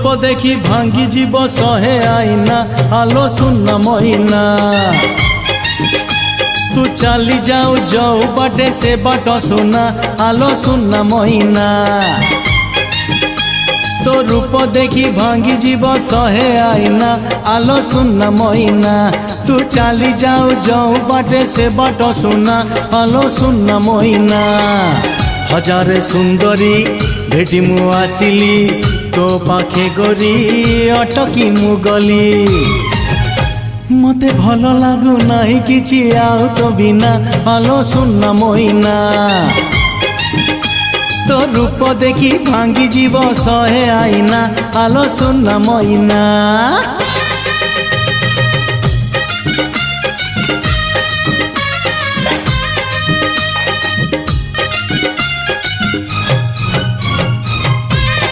रूप देखी भांगी जीव सहे आईना आलो सुनना मोइना तू चली जाऊ जाऊ बाटे से बाट सुना आलो सुनना मोइना तो रूप देखी भांगी जीव सहे आईना आलो सुनना मोइना तू चली जाऊ जाऊ बाटे से बाट सुना आलो सुनना मोइना हजारे सुंदरी भेटी मु आसिली तो पाखे गोरी अटकी मु गली मते भल लागू नाही किछि आउ तो बिना आलो सुनना मोइना तो रूप देखी भांगी जीव सहे आईना आलो सुनना मोइना।